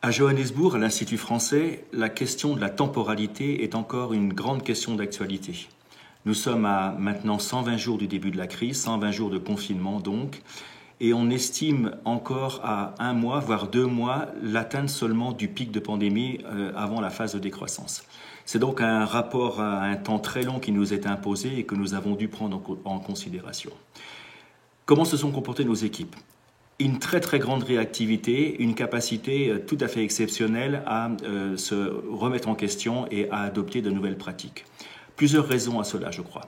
À Johannesburg, à l'Institut français, la question de la temporalité est encore une grande question d'actualité. Nous sommes à maintenant 120 jours du début de la crise, 120 jours de confinement donc, et on estime encore à 1 mois, voire 2 mois, l'atteinte seulement du pic de pandémie avant la phase de décroissance. C'est donc un rapport à un temps très long qui nous est imposé et que nous avons dû prendre en considération. Comment se sont comportées nos équipes ? Une très très grande réactivité, une capacité tout à fait exceptionnelle à se remettre en question et à adopter de nouvelles pratiques. Plusieurs raisons à cela, je crois.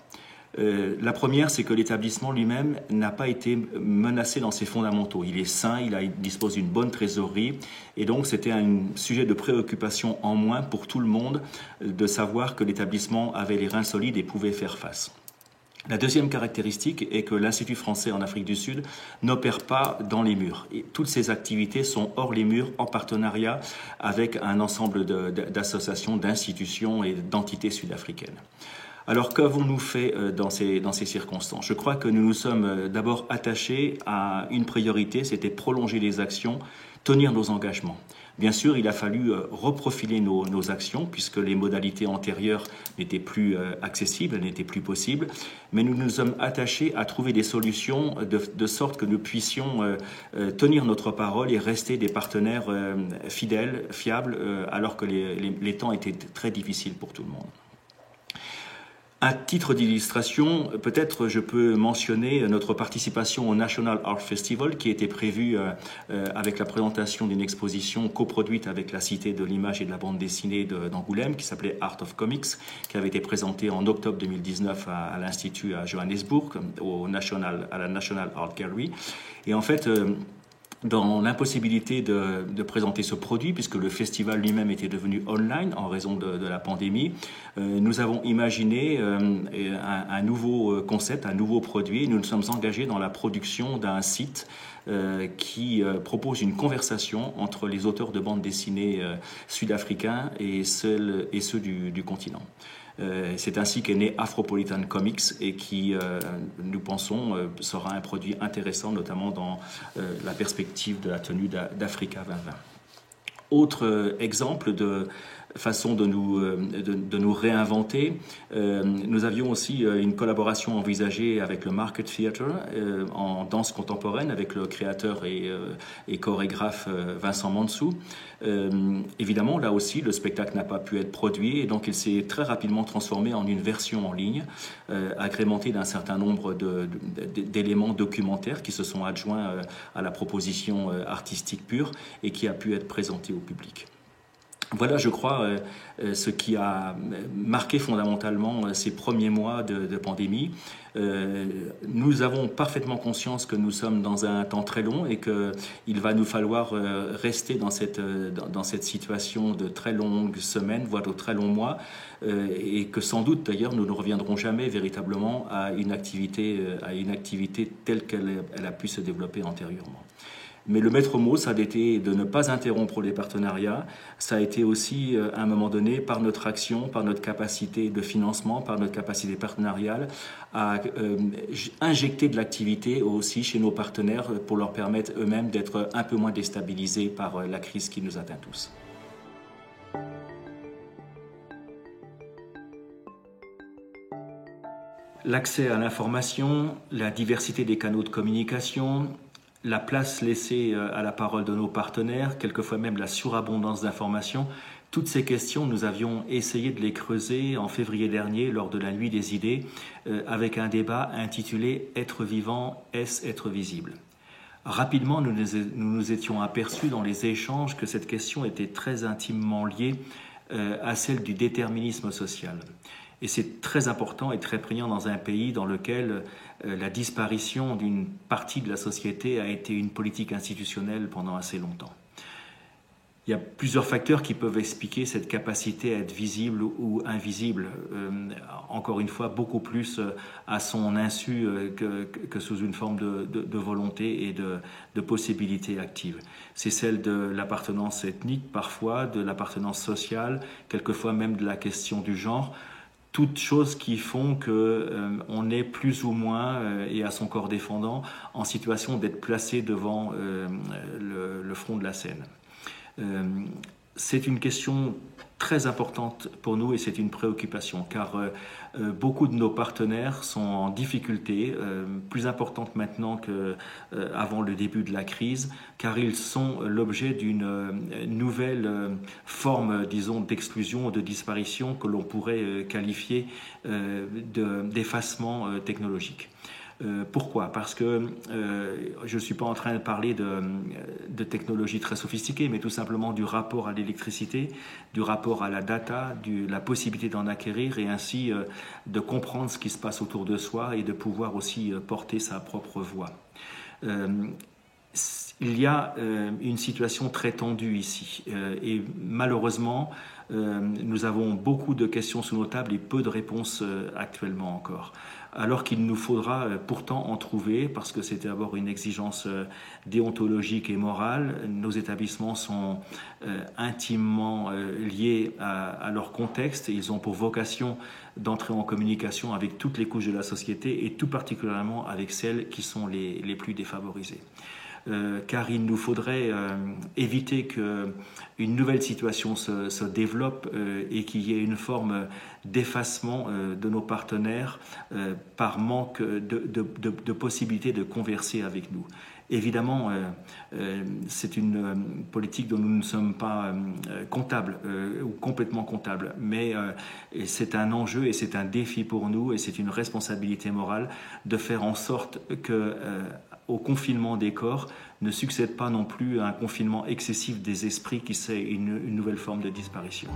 La première, c'est que l'établissement lui-même n'a pas été menacé dans ses fondamentaux. Il est sain, il dispose d'une bonne trésorerie, et donc c'était un sujet de préoccupation en moins pour tout le monde de savoir que l'établissement avait les reins solides et pouvait faire face. La deuxième caractéristique est que l'Institut français en Afrique du Sud n'opère pas dans les murs. Et toutes ses activités sont hors les murs, en partenariat avec un ensemble d'associations, d'institutions et d'entités sud-africaines. Alors qu'avons-nous fait dans ces circonstances ? Je crois que nous nous sommes d'abord attachés à une priorité, c'était prolonger les actions, tenir nos engagements. Bien sûr, il a fallu reprofiler nos actions puisque les modalités antérieures n'étaient plus accessibles, n'étaient plus possibles. Mais nous nous sommes attachés à trouver des solutions de sorte que nous puissions tenir notre parole et rester des partenaires fidèles, fiables, alors que les temps étaient très difficiles pour tout le monde. À titre d'illustration, peut-être je peux mentionner notre participation au National Art Festival qui était prévu avec la présentation d'une exposition coproduite avec la Cité de l'image et de la bande dessinée d'Angoulême qui s'appelait Art of Comics, qui avait été présentée en octobre 2019 à l'Institut à Johannesburg, à la National Art Gallery. Et en fait, dans l'impossibilité de présenter ce produit, puisque le festival lui-même était devenu online en raison de la pandémie, nous avons imaginé un nouveau concept, un nouveau produit. Nous nous sommes engagés dans la production d'un site qui propose une conversation entre les auteurs de bandes dessinées sud-africains et ceux du continent. C'est ainsi qu'est né Afropolitan Comics et qui, nous pensons, sera un produit intéressant, notamment dans la perspective de la tenue d'Africa 2020. Autre exemple de façon de nous réinventer, nous avions aussi une collaboration envisagée avec le Market Theatre en danse contemporaine avec le créateur et chorégraphe Vincent Mansou. Évidemment, là aussi, le spectacle n'a pas pu être produit et donc il s'est très rapidement transformé en une version en ligne, agrémentée d'un certain nombre d'éléments documentaires qui se sont adjoints à la proposition artistique pure et qui a pu être présenté au public. Voilà, je crois, ce qui a marqué fondamentalement ces premiers mois de pandémie. Nous avons parfaitement conscience que nous sommes dans un temps très long et qu'il va nous falloir rester dans cette situation de très longues semaines, voire de très longs mois, et que sans doute d'ailleurs nous ne reviendrons jamais véritablement à une activité telle qu'elle a pu se développer antérieurement. Mais le maître mot, ça a été de ne pas interrompre les partenariats. Ça a été aussi, à un moment donné, par notre action, par notre capacité de financement, par notre capacité partenariale, à injecter de l'activité aussi chez nos partenaires pour leur permettre eux-mêmes d'être un peu moins déstabilisés par la crise qui nous atteint tous. L'accès à l'information, la diversité des canaux de communication, la place laissée à la parole de nos partenaires, quelquefois même la surabondance d'informations, toutes ces questions, nous avions essayé de les creuser en février dernier lors de la Nuit des idées avec un débat intitulé « Être vivant, est-ce être visible ?» Rapidement, nous nous étions aperçus dans les échanges que cette question était très intimement liée à celle du déterminisme social. Et c'est très important et très prégnant dans un pays dans lequel la disparition d'une partie de la société a été une politique institutionnelle pendant assez longtemps. Il y a plusieurs facteurs qui peuvent expliquer cette capacité à être visible ou invisible, encore une fois beaucoup plus à son insu que sous une forme de volonté et de possibilité active. C'est celle de l'appartenance ethnique parfois, de l'appartenance sociale, quelquefois même de la question du genre. Toutes choses qui font qu'on est plus ou moins, et à son corps défendant, en situation d'être placé devant le front de la scène. C'est une question très importante pour nous et c'est une préoccupation car beaucoup de nos partenaires sont en difficulté, plus importante maintenant qu'avant le début de la crise, car ils sont l'objet d'une nouvelle forme, disons, d'exclusion ou de disparition que l'on pourrait qualifier d'effacement technologique. Pourquoi? Parce que je ne suis pas en train de parler de technologies très sophistiquées, mais tout simplement du rapport à l'électricité, du rapport à la data, la possibilité d'en acquérir et ainsi de comprendre ce qui se passe autour de soi et de pouvoir aussi porter sa propre voix. Il y a une situation très tendue ici et malheureusement, nous avons beaucoup de questions sous nos tables et peu de réponses actuellement encore. Alors qu'il nous faudra pourtant en trouver, parce que c'est d'abord une exigence déontologique et morale. Nos établissements sont intimement liés à leur contexte. Ils ont pour vocation d'entrer en communication avec toutes les couches de la société et tout particulièrement avec celles qui sont les plus défavorisées. Car il nous faudrait éviter qu'une nouvelle situation se développe et qu'il y ait une forme d'effacement de nos partenaires par manque de possibilité de converser avec nous. Évidemment, c'est une politique dont nous ne sommes pas comptables ou complètement comptables, mais c'est un enjeu et c'est un défi pour nous et c'est une responsabilité morale de faire en sorte que au confinement des corps ne succède pas non plus à un confinement excessif des esprits qui c'est une nouvelle forme de disparition.